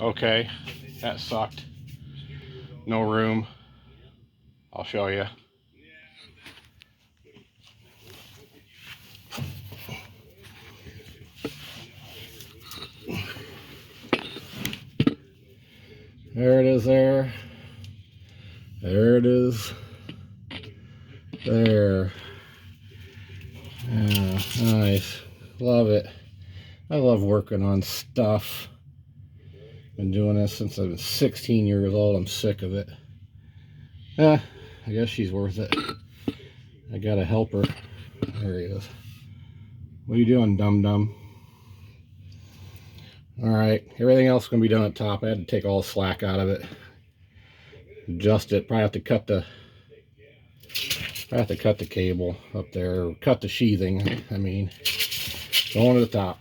Okay, that sucked. No room. I'll show you. There it is there. There it is. There. Yeah, nice. Love it. I love working on stuff. Been doing this since I was 16 years old. I'm sick of it. I guess she's worth it. I gotta help her. There he is. What are you doing, dum-dum? Alright, everything else is going to be done at top. I had to take all the slack out of it. Adjust it. Probably have to cut the cable up there. Or cut the sheathing, I mean. Going to the top.